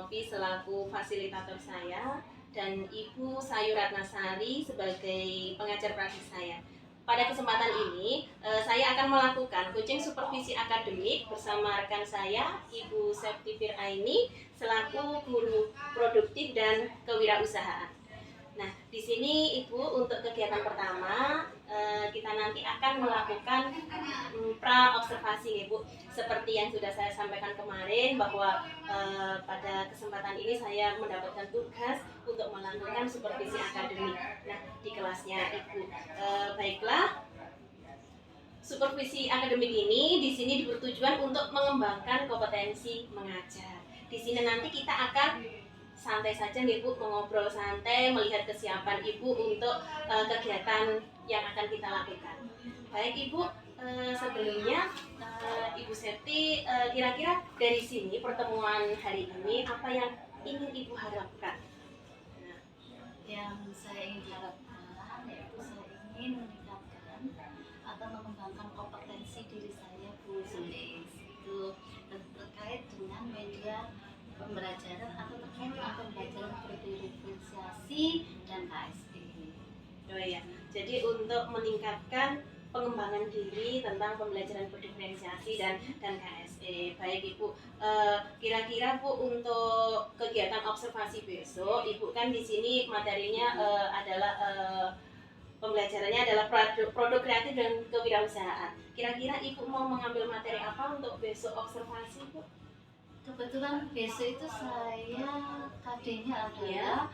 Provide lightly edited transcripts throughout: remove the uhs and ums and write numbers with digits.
Novi selaku fasilitator saya dan Ibu Sayu Ratnasari sebagai pengajar praktik saya. Pada kesempatan ini, saya akan melakukan coaching supervisi akademik bersama rekan saya, Ibu Septi Firaini, selaku guru produktif dan kewirausahaan. Nah, di sini Ibu untuk kegiatan pertama kita nanti akan melakukan pra observasi, Ibu. Seperti yang sudah saya sampaikan kemarin bahwa pada kesempatan ini saya mendapatkan tugas untuk melakukan supervisi akademik. Nah, di kelasnya Ibu. Baiklah, supervisi akademik ini di sini bertujuan untuk mengembangkan kompetensi mengajar. Di sini nanti kita akan santai saja nih Bu, mengobrol santai, melihat kesiapan Ibu untuk kegiatan yang akan kita lakukan. Baik Ibu, sebelumnya Ibu Septi, kira-kira dari sini pertemuan hari ini apa yang ingin Ibu harapkan? Nah, yang saya ingin harapkan yaitu saya ingin meningkatkan atau mengembangkan kompetensi diri saya Bu Septi itu terkait dengan media pembelajaran atau terkait dengan pembelajaran berdiferensiasi dan KSE. Oh ya, jadi untuk meningkatkan pengembangan diri tentang pembelajaran berdiferensiasi dan KSE. Baik Ibu, kira-kira Bu untuk kegiatan observasi besok, Ibu kan di sini materinya adalah pembelajarannya adalah produk kreatif dan kewirausahaan. Kira-kira Ibu mau mengambil materi apa untuk besok observasi Bu? Kebetulan besok itu saya KD-nya adalah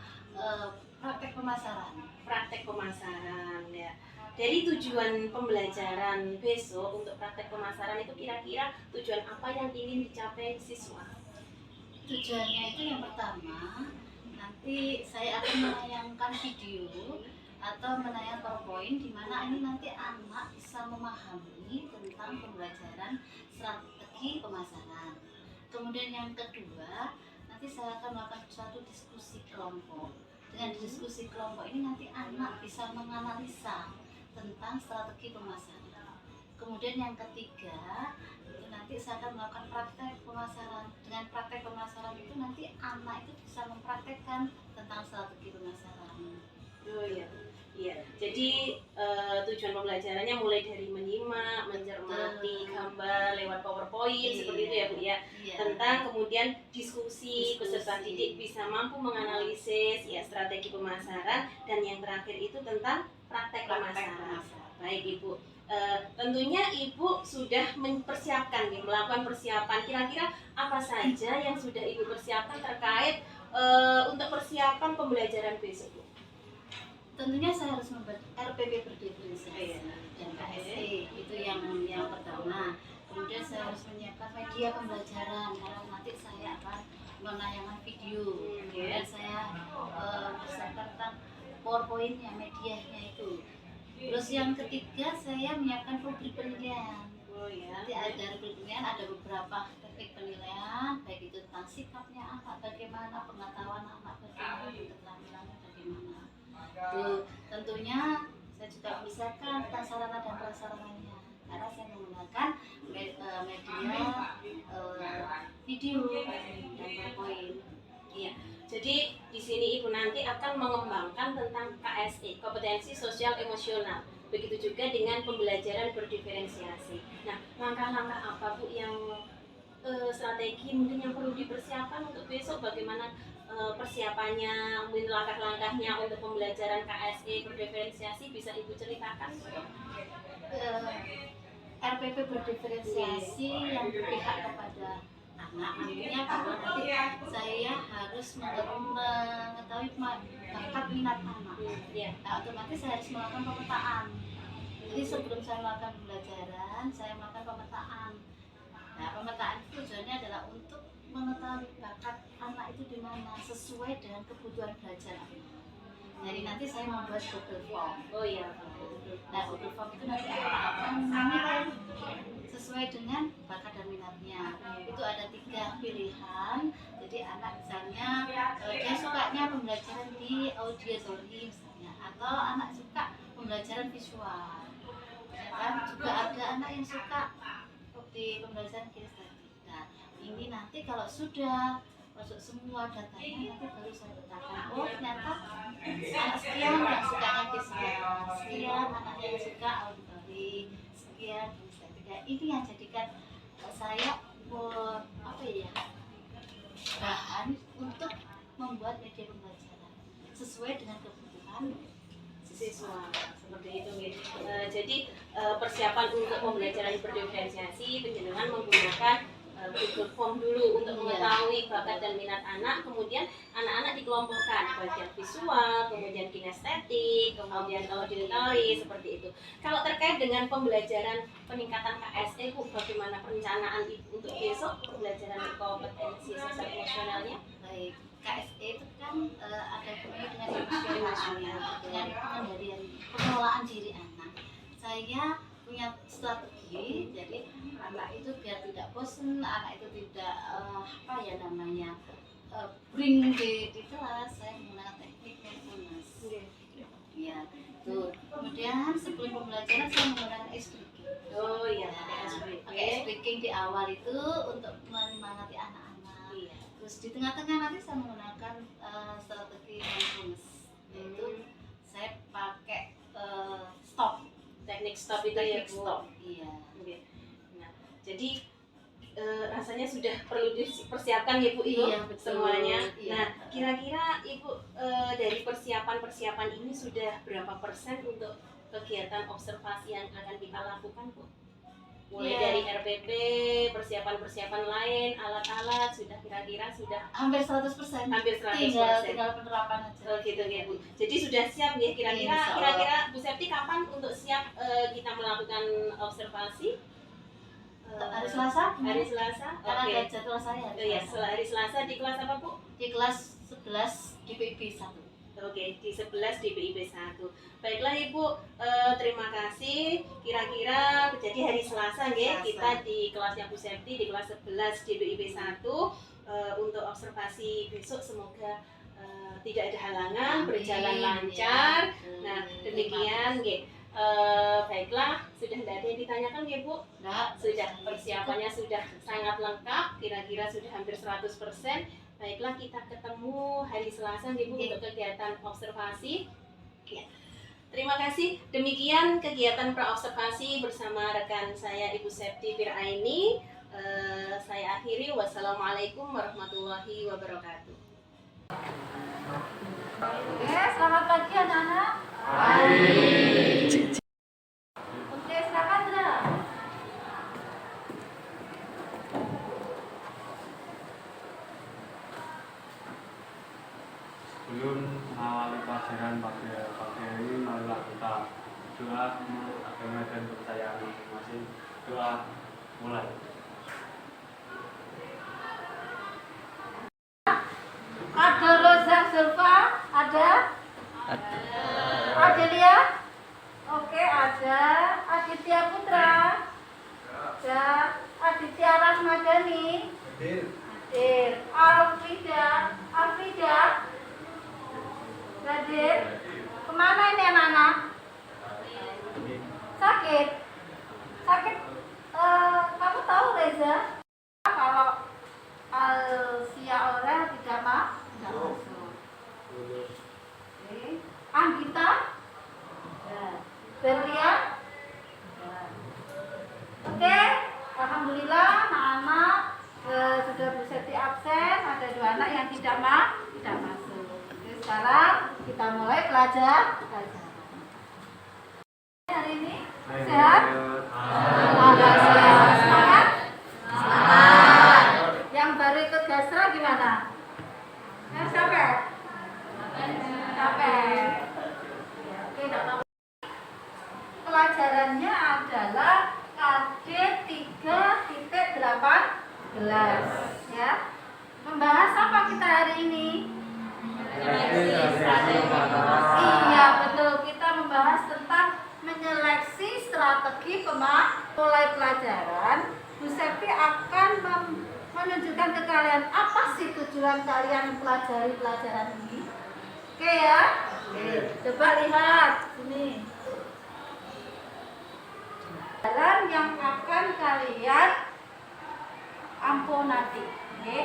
praktek pemasaran. Praktek pemasaran ya. Dari tujuan pembelajaran besok untuk praktek pemasaran itu kira-kira tujuan apa yang ingin dicapai siswa? Tujuannya itu yang pertama, nanti saya akan menayangkan video atau menayang PowerPoint di mana ini nanti anak bisa memahami tentang pembelajaran strategi pemasaran. Kemudian yang kedua, nanti saya akan melakukan suatu diskusi kelompok. Dengan diskusi kelompok ini nanti anak bisa menganalisa tentang strategi pemasaran. Kemudian yang ketiga, itu nanti saya akan melakukan praktek pemasaran. Dengan praktek pemasaran itu nanti anak itu bisa mempraktekkan tentang strategi pemasaran. Oh iya. Iya, jadi tujuan pembelajarannya mulai dari menyimak, mencermati gambar lewat PowerPoint seperti itu ya Bu ya. Tentang kemudian diskusi peserta didik bisa mampu menganalisis ya strategi pemasaran dan yang terakhir itu tentang praktek pemasaran. Baik Ibu, tentunya Ibu sudah mempersiapkan nih, melakukan persiapan. Kira-kira apa saja yang sudah Ibu persiapkan terkait untuk persiapan pembelajaran besok Bu? Tentunya saya harus membuat RPP berdiferensiasi dan KSE itu yang pertama. Kemudian saya harus menyiapkan media pembelajaran karena nanti saya akan menayangkan video. Kemudian saya persiapkan tentang PowerPoint-nya, medianya itu. Terus yang ketiga saya menyiapkan rubrik penilaian. Nanti ada rubrik penilaian, ada beberapa teknik penilaian, baik itu tentang sikapnya anak, bagaimana pengetahuan anak, bagaimana keterampilannya bagaimana. Tuh, tentunya saya juga misalkan tentang sarana dan prasarananya karena saya menggunakan media video dan PowerPoint. Iya. Jadi di sini Ibu nanti akan mengembangkan tentang KSE, kompetensi sosial emosional. Begitu juga dengan pembelajaran berdiferensiasi. Nah, langkah-langkah apa Bu yang strategi mungkin yang perlu dipersiapkan untuk besok, bagaimana persiapannya, mungkin langkah-langkahnya untuk pembelajaran KSE berdiferensiasi bisa Ibu ceritakan? RPP berdiferensiasi yang berpihak kepada anak, artinya bahwa nanti saya harus mengetahui bakat minat anak. Nah, otomatis saya harus melakukan pemetaan. Jadi sebelum saya melakukan pembelajaran, saya melakukan pemetaan. Nah, pemetaan itu tujuannya adalah untuk mengetahui bakat anak itu di mana sesuai dengan kebutuhan belajar anak. Jadi nanti saya membuat Google Form. Oh iya. Nah, Google Form itu nanti akan menilai sesuai dengan bakat dan minatnya. Itu ada 3 pilihan. Jadi anak misalnya dia sukanya pembelajaran di auditori misalnya, atau anak suka pembelajaran visual. Dan juga ada anak yang suka di pembelajaran kinestetik. Nah, ini nanti kalau sudah masuk semua datanya, nanti baru saya letakkan. Oh ternyata anak sekian yang sukanya visual, sekian anak yang suka auditory, sekian estetika. Ini yang jadikan saya apa ya, bahan untuk membuat media pembelajaran sesuai dengan kebutuhan siswa seperti itu gitu. Jadi persiapan untuk pembelajaran berdiferensiasi penjenengan menggunakan Google Form dulu untuk mengetahui bakat dan minat anak, kemudian anak-anak dikelompokkan bagian visual, kemudian kinestetik, kemudian auditory seperti itu. Kalau terkait dengan pembelajaran peningkatan KSE Bu, bagaimana perencanaan Ibu untuk besok pembelajaran kompetensi sosial emosionalnya? Baik, KSE itu kan ada hubungannya dengan emosional, dengan pengendalian pengelolaan diri anak. Saya punya strategi, jadi anak itu biar tidak bosan, anak itu tidak apa ya namanya bring di kelas, saya menggunakan teknik mindfulness. Ya, tuh. Kemudian sebelum pembelajaran saya menggunakan ice breaking. Oh iya, pakai ice breaking di awal itu untuk menyemangati anak-anak. Iya. Terus di tengah-tengah nanti saya menggunakan strategi mindfulness, yaitu saya pakai stop. Teknik stop itu ya Bu. Stop. Iya. Nah, jadi rasanya sudah perlu dipersiapkan ya Bu Ibu, Iya, betul. semuanya. Iya. Nah, kira-kira Ibu dari persiapan-persiapan ini sudah berapa persen untuk kegiatan observasi yang akan kita lakukan Bu? Mulai Iya. dari RPP, persiapan-persiapan lain, alat-alat sudah kira-kira sudah Hampir 100%. hampir 100%. Tinggal penerapan aja. Oh gitu ya Bu. Jadi sudah siap ya kira-kira Bu Septi kapan untuk siap kita melakukan observasi? Hari Selasa? Hari Selasa. Karena Oke. ada jadwal saya. Oh iya, hari Selasa di kelas apa Bu? Di kelas 11 DPIB 1. Oke, di 11 di PIB 1. Baiklah Ibu, terima kasih. Kira-kira jadi hari Selasa nggih kita di kelasnya Bu Septi di kelas 11 di PIB 1 untuk observasi besok semoga tidak ada halangan, berjalan lancar. Nah, demikian nggih. Baiklah, sudah tidak ada yang ditanyakan ya Bu? Sudah, persiapannya sudah sangat lengkap, kira-kira sudah hampir 100%. Baiklah, kita ketemu hari Selasa nih Bu untuk kegiatan observasi. Ya. Terima kasih. Demikian kegiatan praobservasi bersama rekan saya Ibu Septi Firaini. Saya akhiri. Wassalamualaikum warahmatullahi wabarakatuh. Oke, selamat pagi anak-anak. Oke, silakan Dra. Sebelum mengawali pelajaran pagi ini, marilah kita doa menurut agama dan kepercayaan masing-masing. Doa mulai. Ada Rosa Silva, ada? Adelia? Oke, ada. Aditya Putra? Ada. Aditya Rasmadani? Hadir. Alfrida? Hadir. Kemana ini anak-anak? Sakit? Kamu tahu Reza? Kalau Alsia Orel tidak masuk. Oke. Anggita? Ya. Berlian? Ya. Oke, alhamdulillah anak-anak sudah Bu Septi absen, ada 2 anak yang tidak masuk. Oke, sekarang kita mulai pelajaran. Hari ini sehat? Sehat. Semangat? Yang baru ikut gastra gimana? Capek? Oke, tidak apa-apa. Pelajarannya adalah KD 3.18 ya. Membahas apa kita hari ini? Iya betul, kita membahas tentang menyeleksi strategi mulai pelajaran. Bu Septi akan menunjukkan ke kalian apa sih tujuan kalian mempelajari pelajaran ini. Oke ya? Coba lihat sini. Pelajaran yang akan kalian ampunati. Oke?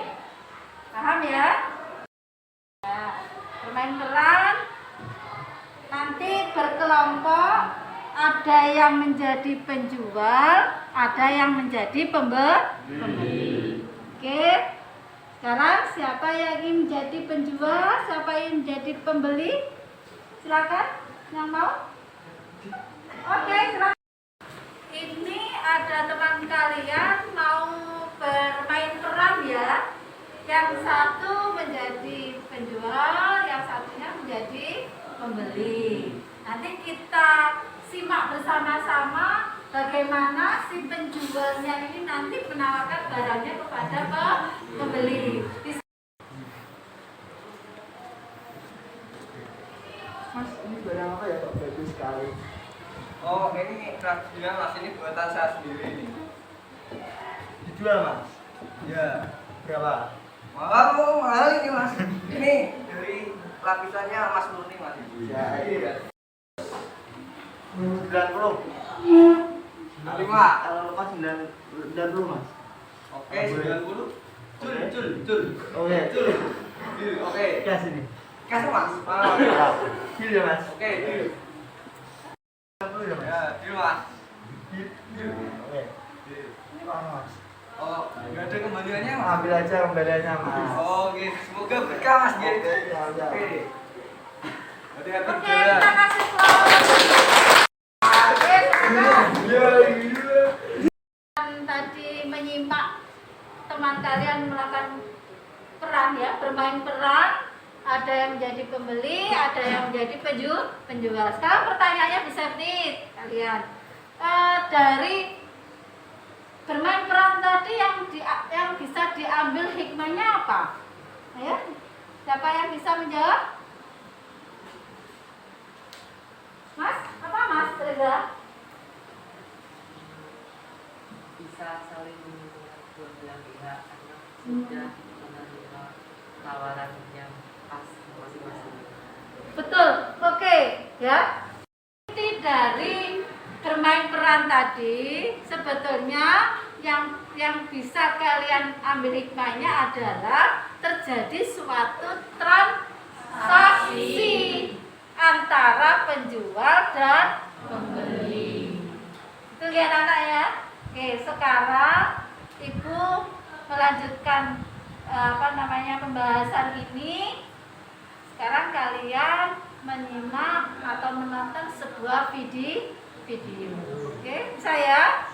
Paham ya? Nah, bermain peran nanti berkelompok, ada yang menjadi penjual, ada yang menjadi pembeli. Oke. Sekarang siapa yang ingin menjadi penjual, siapa yang menjadi pembeli? Silakan yang mau. Oke, silakan. Ini ada teman kalian mau bermain peran ya. Yang satu menjadi penjual, yang satunya menjadi pembeli. Nanti kita simak bersama-sama bagaimana si penjualnya ini nanti menawarkan barangnya kepada pembeli. Mas, ini barang apa ya Pak? Bagus sekali. Oh, ini kerajinan Mas, ini buatan saya sendiri ini. Dijual Mas? Ya. Berapa? Mahal ini Mas. Ini dari lapisannya Mas Murni Mas. Ya, iya. 90. 5. Kalau lepas 90 Mas. Oke, 90. Cul. Oke. Oke. Kas ini. Kasih Mas. Deal ya Mas. Oke, deal. 90 ya Mas. Ya, deal Mas. Deal. Oke. Ini Pak Mas. Oh, enggak ada kembaliannya Mas. Ambil aja kembaliannya Mas. Oh, oke. Semoga berkah Mas. Oke, ya udah. Oke. Hati-hati Oke, jalan. kita kasih selamat. Oke, sekarang tadi menyimak teman kalian melakukan peran ya, bermain peran. Ada yang menjadi pembeli, ada yang menjadi penjual. Sekarang pertanyaannya bisa nih kalian, dari bermain peran tadi yang bisa diambil hikmahnya apa? Ayo, siapa yang bisa menjawab? Mas, apa Mas Reza? Bisa saling mendengar dua belah pihak karena sudah menerima tawaran yang pas masing-masing. Betul, oke ya. Inti dari bermain peran tadi sebetulnya yang bisa kalian ambil hikmahnya adalah terjadi suatu transaksi antara penjual dan pembeli. Itu lihat anak ya. Oke, sekarang Ibu melanjutkan pembahasan ini. Sekarang kalian menyimak atau menonton sebuah video. Oke, bisa ya?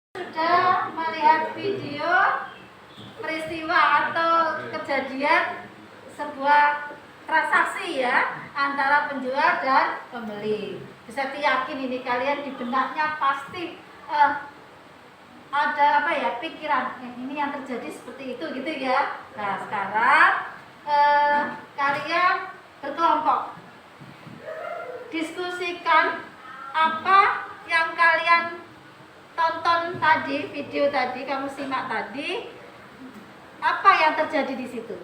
Sudah melihat video peristiwa atau kejadian sebuah transaksi ya antara penjual dan pembeli. Bisa yakin ini kalian di benaknya pasti ada pikiran ini yang terjadi seperti itu gitu ya. Nah sekarang kalian berkelompok diskusikan apa yang kalian tonton tadi, video tadi, kamu simak tadi, apa yang terjadi di situ?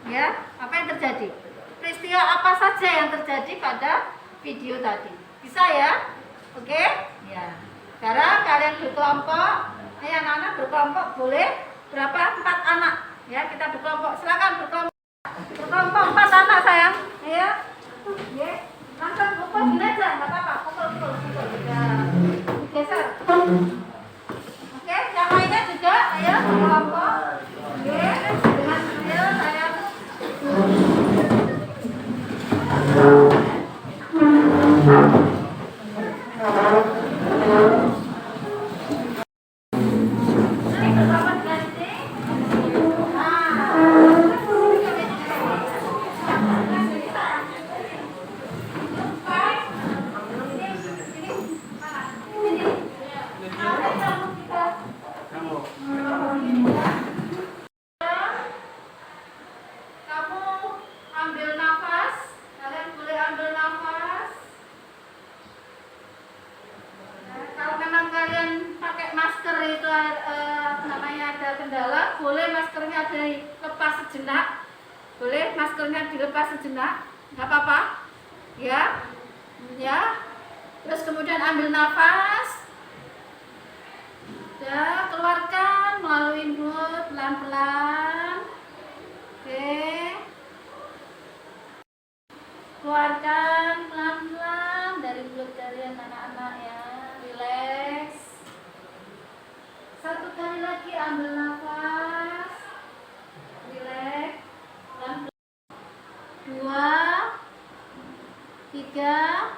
Ya, apa yang terjadi? Peristiwa apa saja yang terjadi pada video tadi? Bisa ya? Oke? Ya. Sekarang kalian berkelompok, anak-anak berkelompok boleh berapa? 4 anak. Ya, kita berkelompok. Silakan berkelompok. Berkelompok 4 anak sayang. Ya. Ya. Langsung pukul gini aja, enggak apa-apa. Pukul. Ya. Geser. Oke, yang lainnya juga, ayo kelompok. Oke, dengan ayo saya. Ini bersama dengan ini. Nah, Boleh maskernya dilepas sejenak, nggak apa-apa, ya, ya. Terus kemudian ambil nafas, ya, keluarkan melalui mulut pelan-pelan, oke. Keluarkan pelan-pelan dari mulut kalian anak-anak ya, relax. Satu kali lagi ambil nafas, relax, pelan-pelan. 2, 3,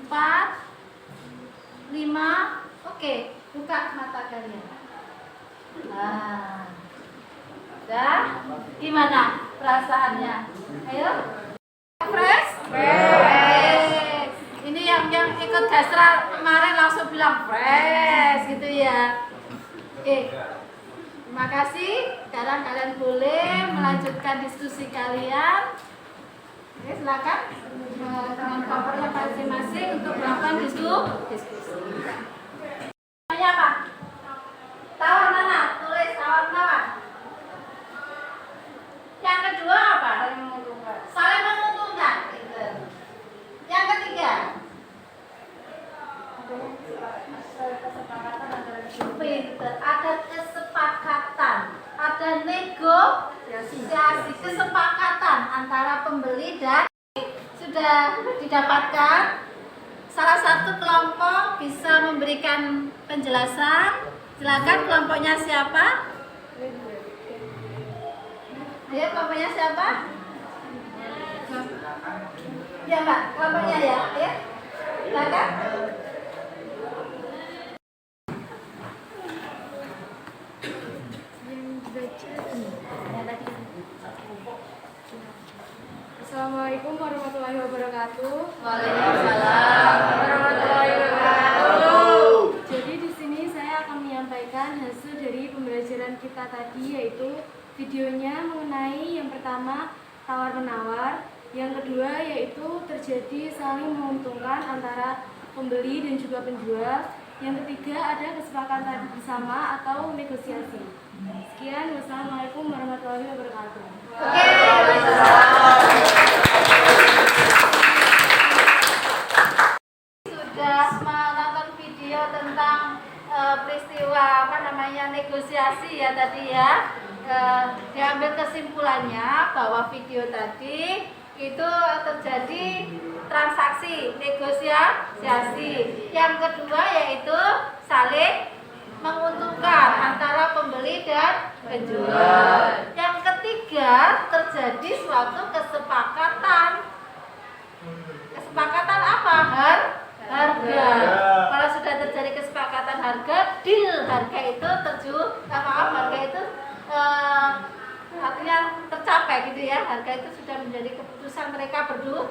4, 5, oke, buka mata kalian. Nah, udah, gimana perasaannya? Ayo, fresh? Fresh. Ini yang ikut Gastra kemarin langsung bilang fresh gitu ya. Oke, terima kasih. Sekarang kalian boleh melanjutkan diskusi kalian. Oke, silakan dengan covernya masing-masing untuk melakukan diskusi. Namanya apa? Tawar mana? Tulis tawar mana? Yang kedua apa? Saling menguntungkan. Yang ketiga, ada kesepakatan, ada negosiasi, kesepakatan antara pembeli dan sudah didapatkan. Salah satu kelompok bisa memberikan penjelasan. Silakan, kelompoknya siapa? Ayo, kelompoknya siapa? Ya Mbak, kelompoknya ya. Ayo, silakan. Assalamualaikum warahmatullahi wabarakatuh. Waalaikumsalam warahmatullahi wabarakatuh. Jadi di sini saya akan menyampaikan hasil dari pembelajaran kita tadi, yaitu videonya mengenai yang pertama tawar-menawar, yang kedua yaitu terjadi saling menguntungkan antara pembeli dan juga penjual, yang ketiga ada kesepakatan bersama atau negosiasi. Sekian, wassalamualaikum warahmatullahi wabarakatuh. Sudah menonton video tentang peristiwa negosiasi ya tadi ya. Diambil kesimpulannya bahwa video tadi itu terjadi transaksi negosiasi. Yang kedua yaitu saling menguntungkan antara pembeli dan penjual. Yang ketiga terjadi suatu kesepakatan. Kesepakatan apa? Harga. Kalau sudah terjadi kesepakatan harga, deal harga itu harga itu artinya tercapai gitu ya. Harga itu sudah menjadi keputusan mereka berdua.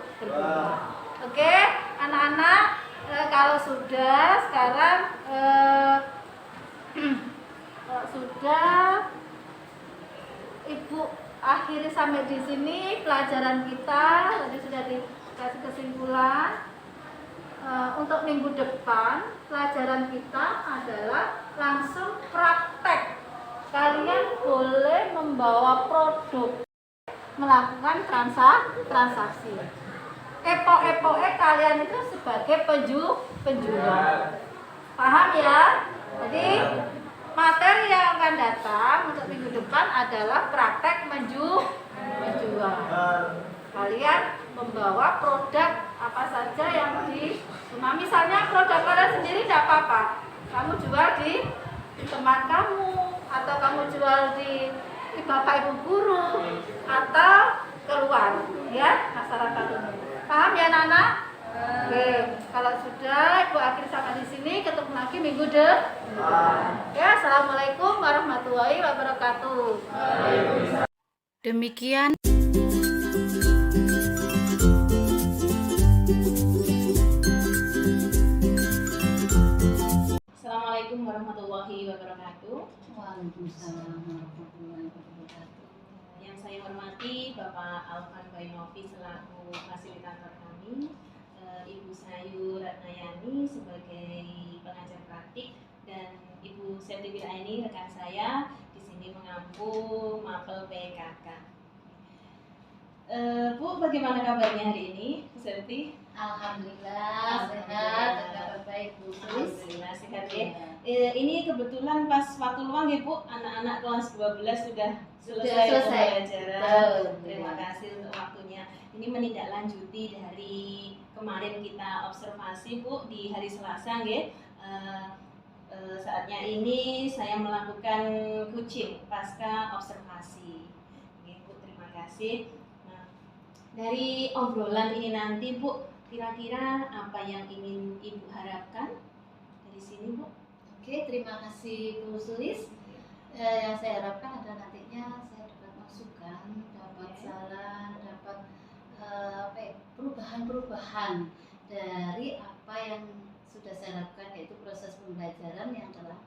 Oke, anak-anak, kalau sudah sekarang kalau sudah Ibu akhiri sampai di sini pelajaran kita. Tadi sudah dikasih kesimpulan. Untuk minggu depan pelajaran kita adalah langsung praktek. Kalian boleh membawa produk, melakukan transaksi. Epo-epoe kalian itu sebagai penjual. Paham ya? Jadi materi yang akan datang untuk minggu depan adalah praktek menjual. Kalian membawa produk apa saja yang misalnya produk kalian sendiri tidak apa-apa, kamu jual di teman kamu, atau kamu jual di bapak ibu guru, atau keluar ya masyarakat umum. Paham ya Nana? Oke, kalau sudah Ibu akhir sampai di sini, ketemu lagi minggu depan. Ya, assalamualaikum warahmatullahi wabarakatuh. Demikian Assalamualaikum warahmatullahi wabarakatuh. Waalaikumsalam warahmatullahi wabarakatuh. Yang saya hormati Bapak Alvan Bainovi selaku fasilitator kami, Ibu Sayu Ratnayani sebagai pengajar praktik, dan Ibu Septi Aini rekan saya di sini mengampu mapel PKK. Bu, bagaimana kabarnya hari ini, Bu Selvi? Alhamdulillah sehat dan kabar baik Bu Sulis. Alhamdulillah sehat ya. Ini kebetulan pas waktu luang ya Bu, anak-anak kelas 12 sudah selesai pembelajaran. Betul. Terima kasih untuk waktunya. Ini menindaklanjuti dari kemarin kita observasi Bu di hari Selasa ya. Saatnya ini saya melakukan coaching pasca observasi. Oke, Bu, terima kasih. Nah, dari obrolan ini nanti Bu, kira-kira apa yang ingin Ibu harapkan dari sini Bu? Oke, terima kasih Bu Sulis. Yang saya harapkan adalah nantinya saya dapat masukan, dapat saran, dapat perubahan-perubahan dari apa yang sudah saya lakukan, yaitu proses pembelajaran yang telah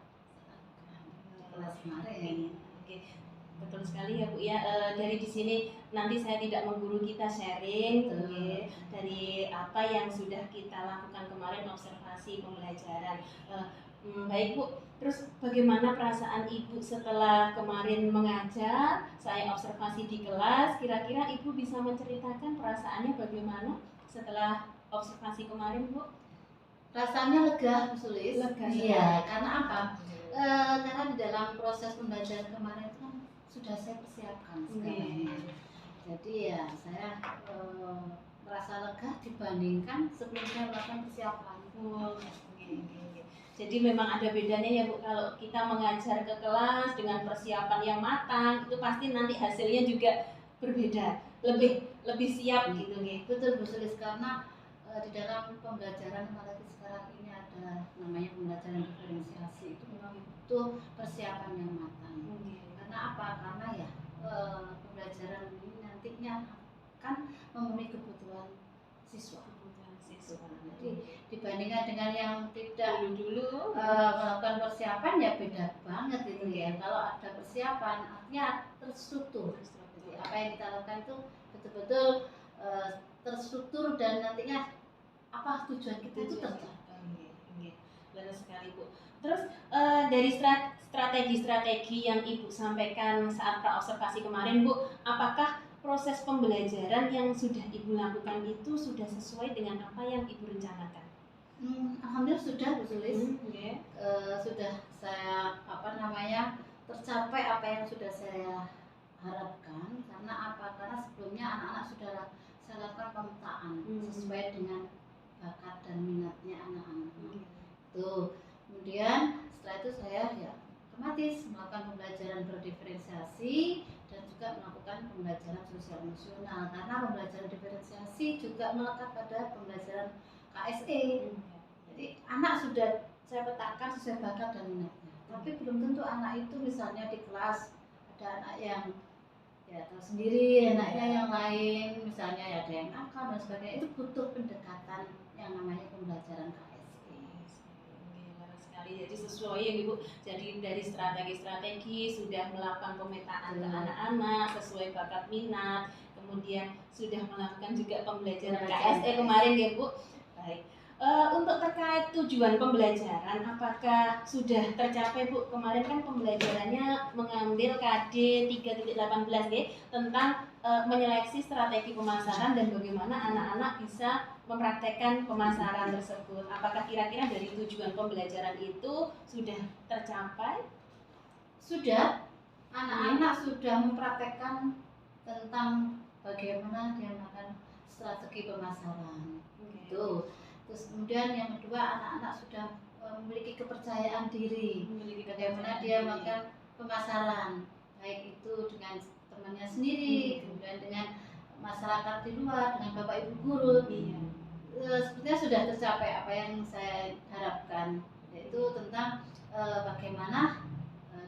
saya lakukan di kelas kemarin. Oke, betul sekali ya Bu ya. Dari di sini nanti saya tidak mengguru, kita sharing oke, dari apa yang sudah kita lakukan kemarin observasi pembelajaran. Baik Bu, terus bagaimana perasaan Ibu setelah kemarin mengajar, saya observasi di kelas, kira-kira Ibu bisa menceritakan perasaannya bagaimana setelah observasi kemarin Bu? Rasanya lega Bu Sulis. Lega Iya, karena apa? Karena di dalam proses pembelajaran kemarin itu kan sudah saya persiapkan segalanya. Jadi ya saya merasa lega dibandingkan sebelumnya melakukan persiapan. Jadi memang ada bedanya ya Bu, kalau kita mengajar ke kelas dengan persiapan yang matang itu pasti nanti hasilnya juga berbeda, lebih siap gitu nih. Betul Bu Sulis, karena di dalam pembelajaran apalagi sekarang ini ada namanya pembelajaran diferensiasi, itu memang butuh persiapan yang matang. Karena apa? Karena ya pembelajaran ini nantinya akan memenuhi kebutuhan siswa. Jadi dibandingkan dengan yang tidak dulu melakukan persiapan ya beda banget itu ya. Kalau ada persiapan artinya terstruktur. Jadi apa yang kita lakukan itu betul-betul terstruktur dan nantinya apa tujuan kita itu tercapai. Benar sekali Bu. Terus dari strategi-strategi yang Ibu sampaikan saat praobservasi kemarin Bu, apakah proses pembelajaran yang sudah Ibu lakukan itu sudah sesuai dengan apa yang Ibu rencanakan? Alhamdulillah sudah Bu Sulis. Sudah Saya tercapai apa yang sudah saya harapkan. Karena apa? Karena sebelumnya anak-anak sudah saya lakukan pemetaan sesuai dengan bakat dan minatnya anak-anak. Tuh. Kemudian setelah itu saya ya otomatis melakukan pembelajaran berdiferensiasi dan juga melakukan pembelajaran sosial emosional, karena pembelajaran diferensiasi juga melekat pada pembelajaran KSE. Jadi anak sudah saya petakan sesuai bakat dan minatnya, tapi belum tentu anak itu misalnya di kelas ada anak yang ya tahu sendiri, anaknya yang lain misalnya ya ada yang nakal dan sebagainya, itu butuh pendekatan yang namanya pembelajaran KSE. Jadi sesuai ya Ibu, jadi dari strategi-strategi sudah melakukan pemetaan ke anak-anak sesuai bakat minat, kemudian sudah melakukan juga pembelajaran KSE kemarin ya Bu. Baik, untuk terkait tujuan pembelajaran apakah sudah tercapai Bu? Kemarin kan pembelajarannya mengambil KD 3.18 ya, tentang menyeleksi strategi pemasaran dan bagaimana anak-anak bisa mempraktekkan pemasaran tersebut. Apakah kira-kira dari tujuan pembelajaran itu sudah tercapai? Sudah, anak-anak sudah mempraktekkan tentang bagaimana dia melakukan strategi pemasaran. Itu. Terus kemudian yang kedua, anak-anak sudah memiliki kepercayaan diri. Bagaimana dia melakukan pemasaran, baik itu dengan temannya sendiri, kemudian dengan masyarakat di luar, dengan bapak ibu guru. Sepertinya sudah tercapai apa yang saya harapkan, yaitu tentang bagaimana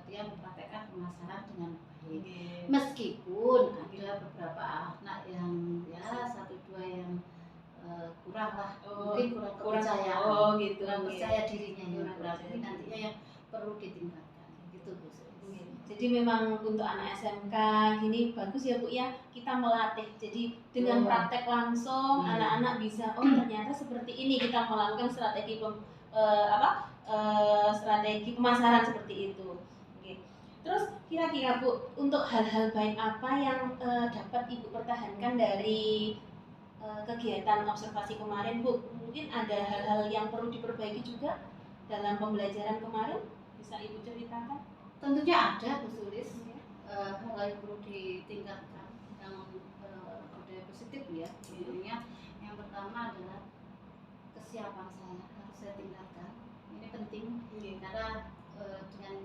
dia mempraktekkan pemasaran dengan baik. Meskipun ada beberapa anak yang ya 1-2 yang kurang lah, mungkin kurang kepercayaan, kurang percaya dirinya yang kurang, ini nantinya yang perlu ditingkatkan. Gitu Bu. Jadi memang untuk anak SMK ini bagus ya Bu ya, kita melatih. Jadi dengan praktek langsung anak-anak bisa ternyata seperti ini kita melakukan strategi strategi pemasaran seperti itu. Oke. Terus kira-kira Bu, untuk hal-hal baik apa yang dapat Ibu pertahankan dari kegiatan observasi kemarin Bu? Mungkin ada hal-hal yang perlu diperbaiki juga dalam pembelajaran kemarin? Bisa Ibu ceritakan? Tentunya ada Bu Sulis, hal yang perlu ditingkatkan yang budaya positif ya. Intinya yang pertama adalah kesiapan saya harus saya tingkatkan. Ini penting karena dengan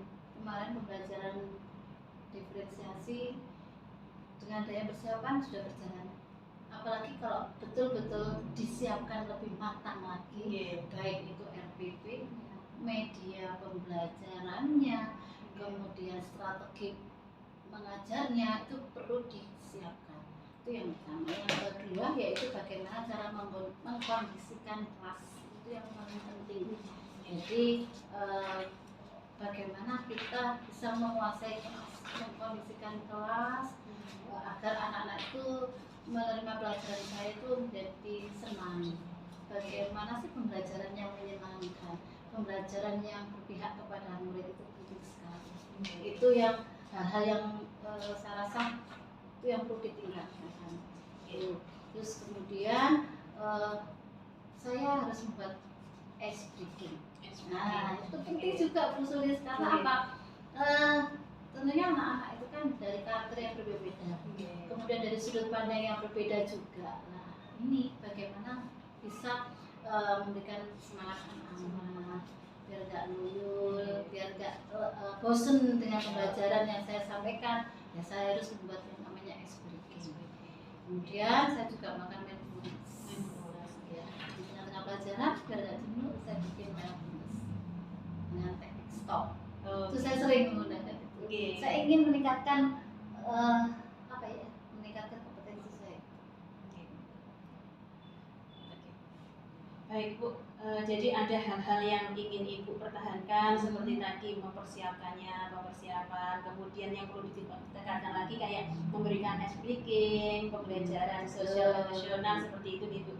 kemarin pembelajaran diferensiasi dengan daya persiapan sudah berjalan. Apalagi kalau betul-betul disiapkan lebih matang lagi, baik itu RPP, media pembelajarannya, kemudian strategi mengajarnya itu perlu disiapkan. Itu yang pertama. Yang kedua yaitu bagaimana cara mengkondisikan kelas, itu yang paling penting. Jadi bagaimana kita bisa menguasai kelas, mengkondisikan kelas agar anak-anak itu menerima pelajaran saya itu menjadi senang. Bagaimana sih pembelajaran yang menyenangkan, pembelajaran yang berpihak kepada murid itu penting sekali. Itu yang hal-hal yang saya rasa itu yang perlu ditingkatkan. Terus kemudian saya harus membuat ice breaking. Nah, itu penting juga Bu Sulis karena apa? Tentunya anak-anak itu kan dari karakter yang berbeda, kemudian dari sudut pandang yang berbeda juga. Nah, ini bagaimana bisa memberikan semangat anak-anak biar gak luyur, biar gak bosen dengan pembelajaran yang saya sampaikan. Ya saya harus membuat yang namanya ice breaking. Kemudian saya juga makan mindfulness. Ya, di tengah-tengah pelajaran biar gak jenuh, saya bikin mindfulness dengan teknik stop. Itu saya sering menggunakan itu. Saya ingin meningkatkan meningkatkan kompetensi saya. Baik Bu, jadi ada hal-hal yang ingin Ibu pertahankan seperti tadi persiapan, kemudian yang perlu ditekankan lagi kayak memberikan ice breaking, pembelajaran sosial emosional seperti itu gitu.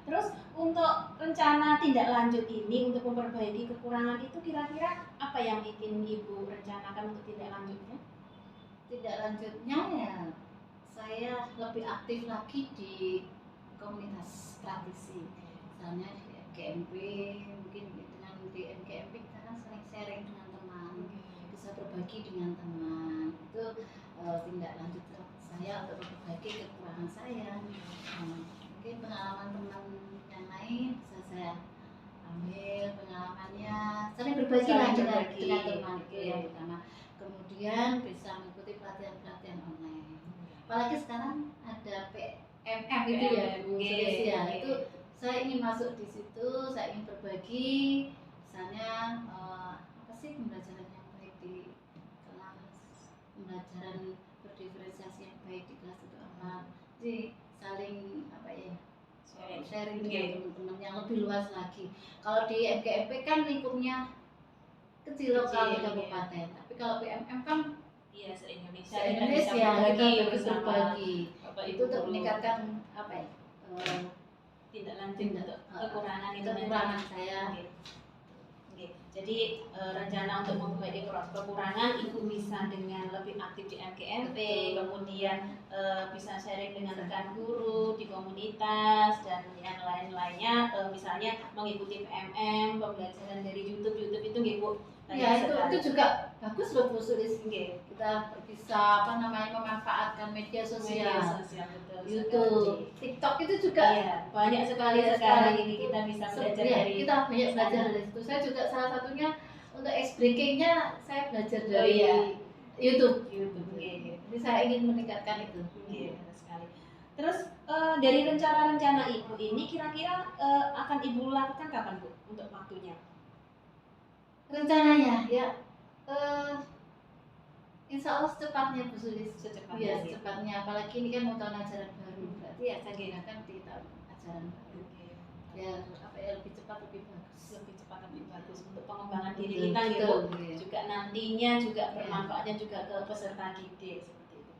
Terus untuk rencana tindak lanjut ini untuk memperbaiki kekurangan itu kira-kira apa yang ingin Ibu rencanakan untuk tindak lanjutnya? Tindak lanjutnya ya saya lebih aktif lagi di komunitas praktisi, misalnya di MGMP, mungkin dengan di MGMP karena sering sharing dengan teman, bisa berbagi dengan teman. Itu tindak lanjut saya untuk memperbaiki kekurangan saya. Mungkin pengalaman teman yang lain bisa saya ambil pengalamannya, saling berbagi lah dengan teman, itu yang pertama. Kemudian bisa mengikuti pelatihan online. Apalagi sekarang ada PMM itu ya Bu Sulis ya, itu saya ingin masuk di situ, saya ingin berbagi, misalnya apa sih pembelajaran yang baik di kelas, pembelajaran berdiferensiasi yang baik di kelas itu apa, jadi saling sharing dengan teman-teman yang lebih luas lagi. Kalau di MGMP kan lingkupnya kecil lokal di kabupaten, tapi kalau PMM kan se-Indonesia kita bersama berbagi. Itu untuk meningkatkan tindak lanjut untuk kekurangan saya. Jadi rencana untuk memperbaiki kekurangan Ibu bisa dengan lebih aktif di MGMP, kemudian bisa sharing dengan rekan guru di komunitas dan yang lain-lainnya, misalnya mengikuti PMM, pembelajaran dari YouTube itu nggih Bu. Ya itu juga bagus loh Bu Sulis. Kita bisa memanfaatkan media sosial. Betul. YouTube, TikTok itu juga banyak sekali sekarang ini kita bisa belajar dari kita banyak belajar dari situ. Saya juga salah satunya untuk ice breaking-nya saya belajar dari YouTube. Jadi saya ingin meningkatkan itu. Sekali. Terus dari rencana-rencana Ibu ini kira-kira akan Ibu lakukan kapan Bu untuk waktunya? Rencananya ya insya Allah secepatnya Bu Sulis. Secepatnya. Secepatnya. Apalagi ini kan mau tahun ajaran baru, berarti ya saya gunakan di tahun ajaran baru. Ya lebih cepat lebih bagus untuk pengembangan diri kita gitu. Juga nantinya juga bermanfaatnya juga ke peserta didik seperti itu.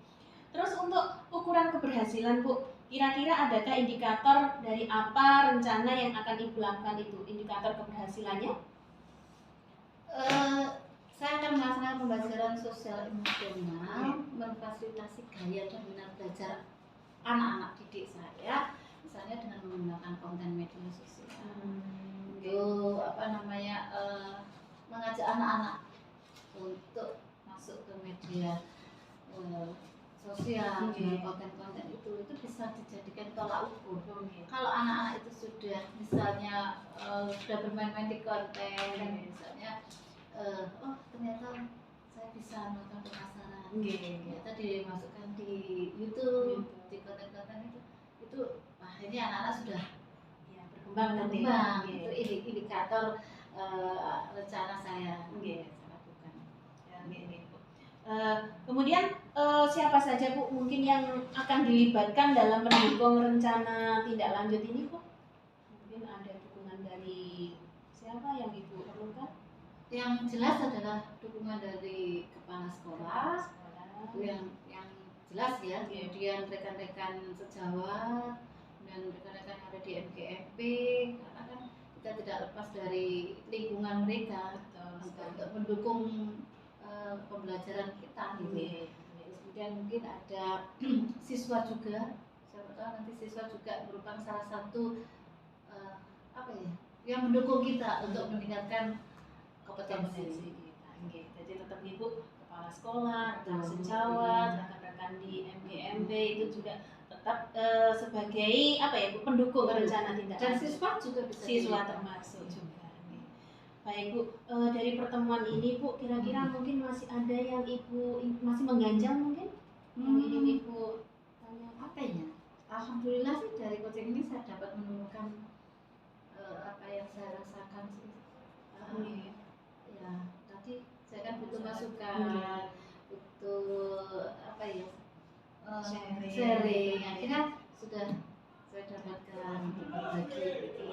Terus untuk ukuran keberhasilan Bu, kira-kira adakah indikator dari apa rencana yang akan Ibu lakukan itu? Indikator keberhasilannya? Saya akan melaksanakan pembelajaran sosial emosional, memfasilitasi gaya dan minat belajar anak-anak didik saya, misalnya dengan menggunakan konten media sosial. Itu mengajak anak-anak untuk masuk ke media sosial dengan konten-konten itu bisa dijadikan tolak ukur. Kalau anak-anak itu sudah misalnya sudah bermain-main di konten, misalnya oh ternyata saya bisa nonton pemasaran, ternyata dimasukkan di YouTube, di konten-konten itu wah ini anak-anak sudah berkembang. Itu indikator rencana saya lakukan. Kemudian siapa saja Bu mungkin yang akan dilibatkan dalam mendukung rencana tindak lanjut ini Bu? Mungkin ada dukungan dari siapa yang Ibu perlukan? Yang jelas adalah dukungan dari kepala sekolah, itu yang jelas ya. Kemudian rekan-rekan sejawat dan rekan-rekan yang ada di MGMP, karena kan kita tidak lepas dari lingkungan mereka untuk mendukung pembelajaran kita gitu. Kemudian mungkin ada siswa juga, siapa tahu nanti siswa juga merupakan salah satu yang mendukung kita untuk meningkatkan kompetensi kita. Jadi tetap Ibu kepala sekolah, rekan sejawat, rekan-rekan di MGMB itu juga tetap sebagai Bu pendukung rencana tindak dan lanjut. siswa juga bisa Siswa termasuk juga. Baik Bu, dari pertemuan ini Bu kira-kira mungkin masih ada yang Ibu masih mengganjal mungkin? Yang ingin Ibu tanya apa ya? Alhamdulillah sih dari coaching ini saya dapat menemukan apa yang saya rasakan sih. Ya, tadi saya kan butuh masukan, butuh sharing. Akhirnya sudah saya dapatkan berbagi itu.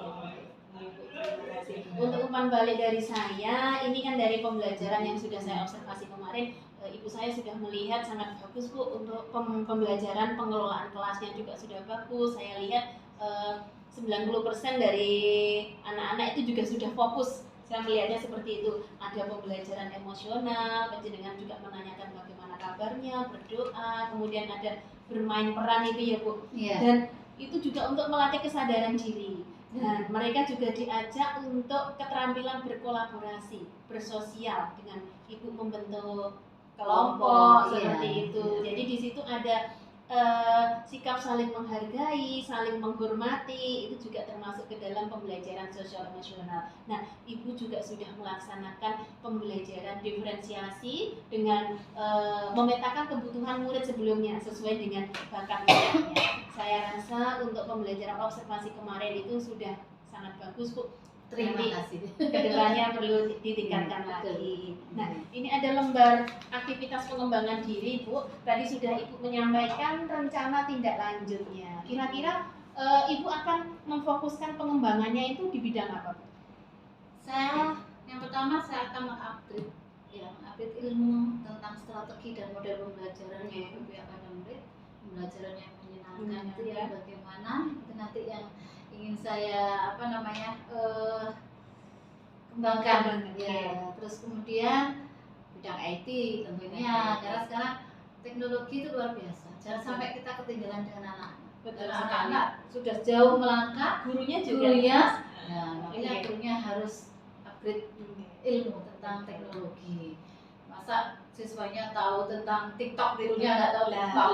Untuk umpan balik dari saya, ini kan dari pembelajaran yang sudah saya observasi kemarin, ibu saya sudah melihat sangat bagus Bu untuk pembelajaran pengelolaan kelasnya juga sudah bagus. Saya lihat 90% dari anak-anak itu juga sudah fokus. Saya melihatnya seperti itu. Ada pembelajaran emosional, penjenengan juga menanyakan bagaimana kabarnya, berdoa, kemudian ada bermain peran itu ya Bu. Iya. Dan itu juga untuk melatih kesadaran diri. Dan mereka juga diajak untuk keterampilan berkolaborasi, bersosial dengan ibu membentuk kelompok seperti itu. Jadi di situ ada sikap saling menghargai, saling menghormati, itu juga termasuk ke dalam pembelajaran sosial emosional. Nah, ibu juga sudah melaksanakan pembelajaran diferensiasi dengan memetakan kebutuhan murid sebelumnya sesuai dengan bakat minatnya. Saya rasa untuk pembelajaran observasi kemarin itu sudah sangat bagus Bu. Terima kasih. Kedepannya perlu ditingkatkan lagi. Nah, ini ada lembar aktivitas pengembangan diri Bu. Tadi sudah Ibu menyampaikan rencana tindak lanjutnya. Kira-kira Ibu akan memfokuskan pengembangannya itu di bidang apa Bu? Yang pertama saya akan mengupgrade ilmu tentang strategi dan model pembelajaran yang berpihak pada murid, pembelajaran yang menyenangkan itu ya bagaimana itu nanti yang ingin saya kembangkan ya. Terus kemudian bidang IT tentunya karena sekarang teknologi itu luar biasa, jangan sampai kita ketinggalan dengan anak-anak. Anak-anak sudah jauh melangkah, Gurunya juga. Makanya gurunya harus upgrade ilmu tentang teknologi. Masa siswanya tahu tentang TikTok, gurunya nggak tahu TikTok.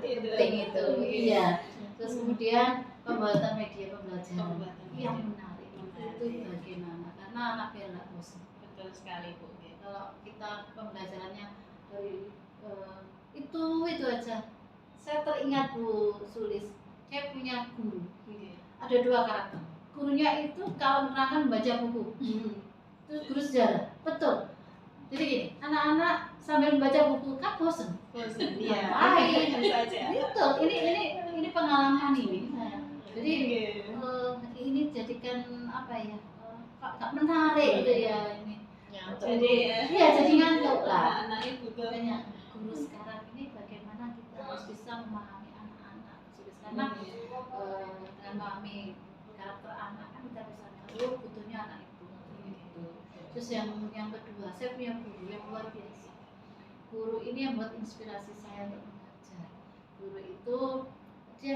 Itu penting itu. Iya. Terus kemudian pembuatan media pembelajaran yang menarik itu bagaimana? Karena anak biar nggak bosan. Betul sekali Bu. Kalau kita pembelajarannya dari itu aja. Saya teringat Bu Sulis, saya punya guru. Ada 2 karakter. Gurunya itu kalau menerangkan membaca buku. Itu guru sejarah. Betul. Jadi gini, anak-anak sambil membaca buku kan bosan. Iya. Betul. Ini pengalaman ini. Jadi ini jadikan nggak menarik gitu ya ini. Jadi ngantuk lah. Banyak guru sekarang ini bagaimana kita harus bisa memahami anak-anak. Karena dengan memahami karakter anak kan kita bisa tahu butuhnya anak itu. Gitu. Terus yang kedua, saya punya guru yang luar biasa. Guru ini yang buat inspirasi saya untuk mengajar. Guru itu dia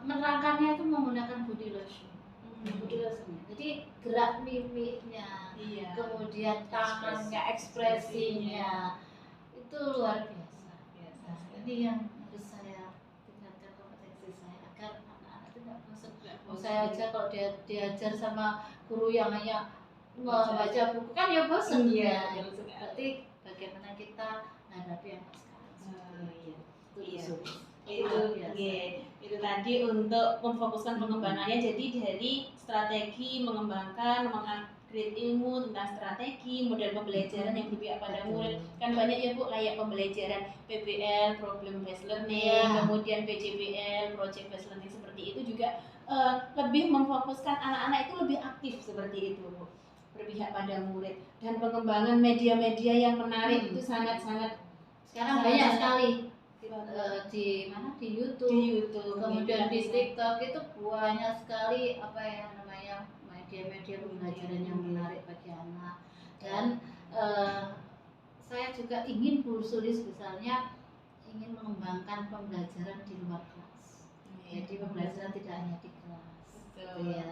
menerangkannya itu menggunakan body lotion. Body lotion. Jadi gerak mimiknya, Iya. kemudian tangannya, ekspresinya itu luar biasa. Nah, ini yang harus saya tingkatkan kompetensi saya agar anak-anak itu nggak bosan. Saya aja kalau diajar sama guru yang hanya membaca buku kan ya bosan. Iya, Ya. betul sekali. Berarti bagaimana kita menghadapi anak sekarang. Iya. Itu Itu luar biasa. itu tadi untuk memfokuskan pengembangannya. Jadi dari strategi mengembangkan, mengupgrade ilmu tentang strategi, model pembelajaran yang berpihak pada murid. Kan banyak ya Bu, kayak pembelajaran PBL, problem based learning, Iya. kemudian PJBL, project based learning, seperti itu juga lebih memfokuskan anak-anak itu lebih aktif seperti itu Bu, berpihak pada murid. Dan pengembangan media-media yang menarik itu sangat-sangat Sekarang banyak sekali di mana, di YouTube, di YouTube, kemudian di TikTok itu banyak sekali apa yang namanya media-media pembelajaran yang menarik bagi anak. Dan saya juga ingin khusus misalnya ingin mengembangkan pembelajaran di luar kelas. Jadi pembelajaran tidak hanya di kelas. Betul. Ya.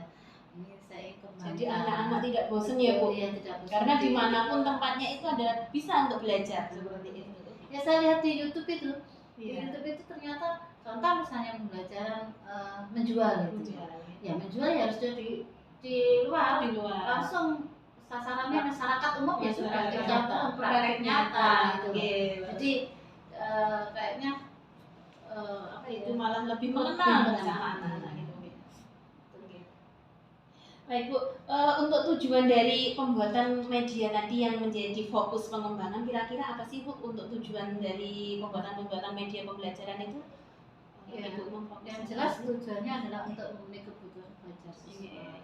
Ini saya kembangkan. Jadi anak-anak tidak bosan ya Bu, Iya, tidak bosan. karena dimanapun tempatnya itu adalah bisa untuk belajar seperti itu. Ya saya lihat di YouTube itu. Di Iya. YouTube itu ternyata contoh misalnya pembelajaran menjual itu. Ya menjual ya harus di luar, Di luar. langsung sasarannya masyarakat umum ya sudah Masyarakat ternyata nyata. praktek nyata gitu. Gitu. Jadi kayaknya apa Itu ya? malah lebih Lebih mengenal mengenal. sama anak-anak itu. Oke. Baik Bu, untuk tujuan dari pembuatan media tadi yang menjadi fokus pengembangan, kira-kira apa sih Bu untuk tujuan dari pembuatan media pembelajaran itu? Ya, Ibu memfokuskan. yang jelas tujuannya adalah untuk memenuhi kebutuhan pelajar siswa. Iya.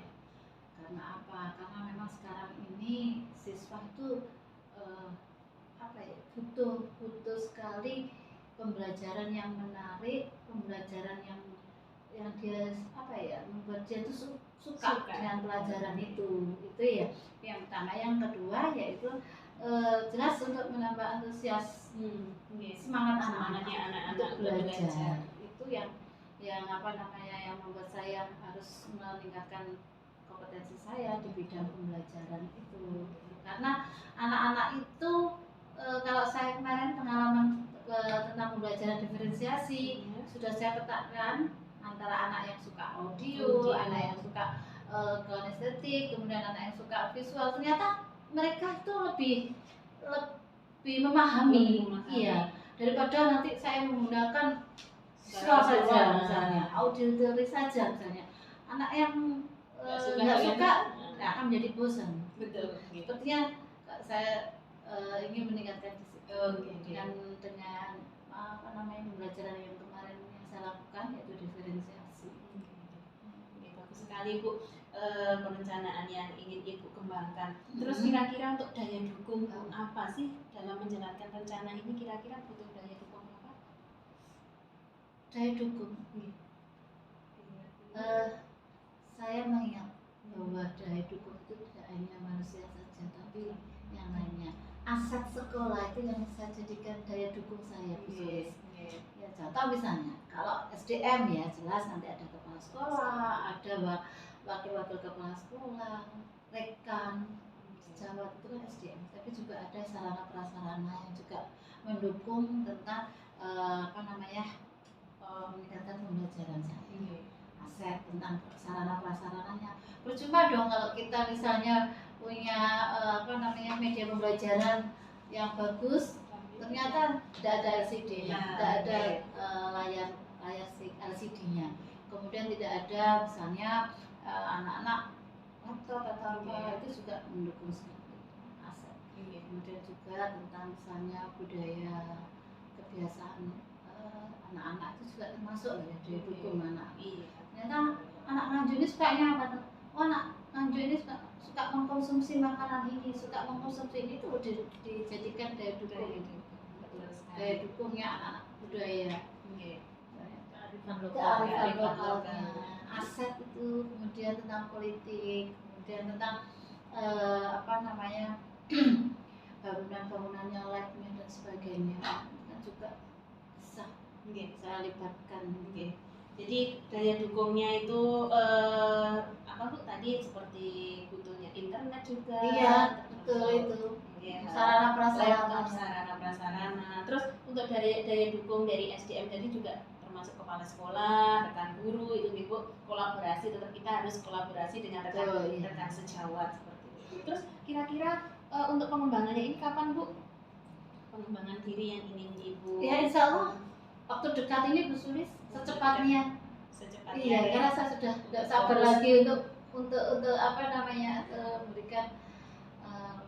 Karena apa? Karena memang sekarang ini siswa itu apa ya, butuh sekali pembelajaran yang menarik, pembelajaran yang dia apa ya, membuat dia itu suka dengan pelajaran itu ya yang pertama. Yang kedua yaitu jelas untuk menambah antusias semangatnya Semangatnya anak-anak untuk untuk belajar. belajar. Itu yang apa namanya, yang membuat saya harus meningkatkan kompetensi saya di bidang pembelajaran itu. Karena anak-anak itu kalau saya kemarin pengalaman tentang pembelajaran diferensiasi sudah saya petakan antara anak yang suka audio, anak yang suka kinestetik, kemudian anak yang suka visual. Ternyata mereka itu lebih memahami. Iya, daripada nanti saya menggunakan visual saja misalnya, auditory saja misalnya. Anak yang nggak suka akan menjadi bosan. Betul. Sepertinya saya ingin meningkatkan di situ dengan apa namanya pembelajaran yang kemarin yang saya lakukan, yaitu diferensiasi. Oke, bagus sekali Bu, perencanaan yang ingin Ibu kembangkan. Terus kira-kira untuk daya dukung Bu, apa sih dalam menjalankan rencana ini, kira-kira butuh daya dukung apa? Daya dukung. Saya mengingat bahwa daya dukung itu tidak hanya manusia saja, tapi yang lainnya. Aset sekolah itu yang saya jadikan daya dukung saya khusus. Ya, contoh misalnya kalau SDM ya jelas nanti ada kepala sekolah, ada wakil-wakil kepala sekolah, rekan sejawat, itu kan SDM. Tapi juga ada sarana prasarana yang juga mendukung tentang apa namanya meningkatkan pembelajaran saya. Aset tentang sarana prasarananya. Percuma dong kalau kita misalnya punya apa namanya media pembelajaran yang bagus, ternyata tidak ada LCD-nya, tidak ada layar LCD-nya. Kemudian tidak ada misalnya anak-anak laptop atau apa, itu juga mendukung sekali aset. Kemudian juga tentang misalnya budaya, kebiasaan anak-anak itu juga termasuk ya daya dukung anak. Ternyata anak Nganjuk ini sukanya apa? Oh, anak Nganjuk ini suka mengkonsumsi makanan ini, suka mengkonsumsi ini, itu dijadikan daya dukung. Daya dukungnya anak-anak budaya. Kearifan lokalnya, aset itu, kemudian tentang politik, kemudian tentang apa namanya bangunan-bangunannya, lab-nya dan sebagainya kan juga bisa Oke. saya libatkan. Oke. Jadi daya dukungnya itu apa Bu tadi seperti butuhnya internet juga. Iya, betul itu. Iya. Sarana prasarana. Laptop, sarana prasarana. Terus untuk daya dukung dari SDM tadi juga termasuk kepala sekolah, rekan guru itu Ibu kolaborasi, tetap kita harus kolaborasi dengan rekan Betul, iya. rekan sejawat seperti itu. Terus kira-kira untuk pengembangannya ini kapan Bu? Pengembangan diri yang ingin Ibu. Ya insya Allah waktu dekat ini Bu Sulis secepatnya. Secepatnya. Iya, ya. karena saya sudah tidak sabar lagi untuk apa namanya memberikan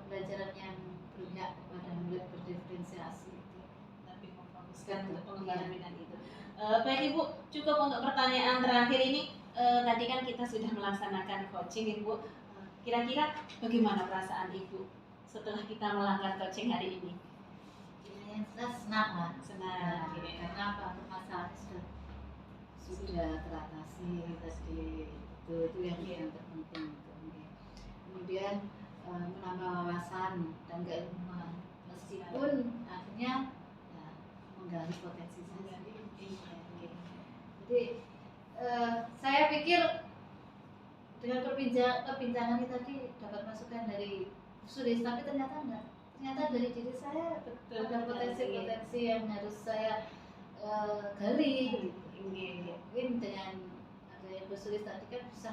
pembelajaran yang berpihak kepada murid berdiferensiasi itu. Lebih memfokuskan untuk pengembangan minat itu. Baik Ibu, cukup untuk pertanyaan terakhir ini. Tadi kan kita sudah melaksanakan coaching Ibu. Kira-kira bagaimana perasaan Ibu setelah kita melakukan coaching hari ini? Ya, saya senang lah. Senang. Karena apa permasalahan sudah teratasi tadi itu yang terpenting itu. Kemudian menambah wawasan dan keilmuan meskipun akhirnya ya, menggali potensi saya sendiri. Jadi saya pikir dengan perbincangan ini tadi dapat masukan dari Sulis, tapi ternyata enggak. Ternyata dari diri saya ada potensi-potensi yang harus saya gali. Mungkin dengan ada yang bersulis tadi kan bisa.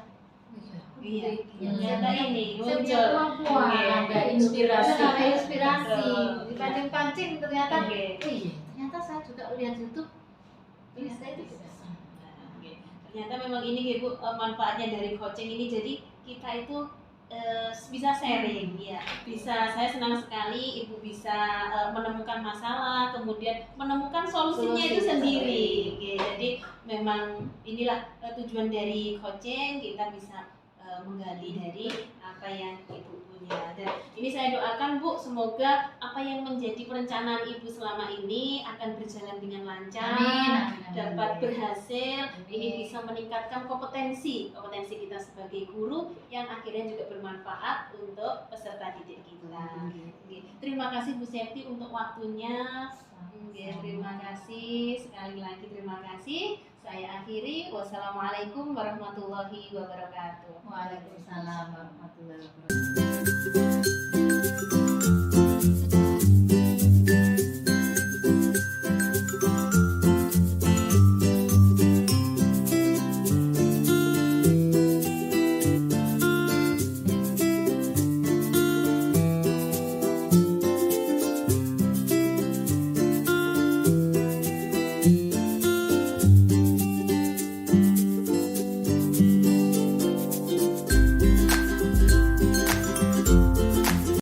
Iya. Ternyata Ternyata ini saya punya muncul. kemampuan, Iya, ada inspirasi. ada inspirasi. Betul. Dipancing-pancing ternyata, Oke. iya, ternyata saya juga lihat YouTube. Ternyata itu bisa. Oke. Ternyata memang ini Ibu manfaatnya dari coaching ini, jadi kita itu bisa sharing ya, saya senang sekali Ibu bisa menemukan masalah kemudian menemukan solusinya itu sendiri. Oke, jadi memang inilah tujuan dari coaching, kita bisa menggali dari apa yang Ibu punya. Dan ini saya doakan Bu, semoga apa yang menjadi perencanaan Ibu selama ini akan berjalan dengan lancar, Amin. dapat berhasil. Amin. Ini bisa meningkatkan kompetensi kita sebagai guru yang akhirnya juga bermanfaat untuk peserta didik kita. Oke. Terima kasih Bu Septi untuk waktunya. Oke, terima kasih sekali lagi, terima kasih. Saya akhiri. Wassalamualaikum warahmatullahi wabarakatuh. Waalaikumsalam warahmatullahi wabarakatuh.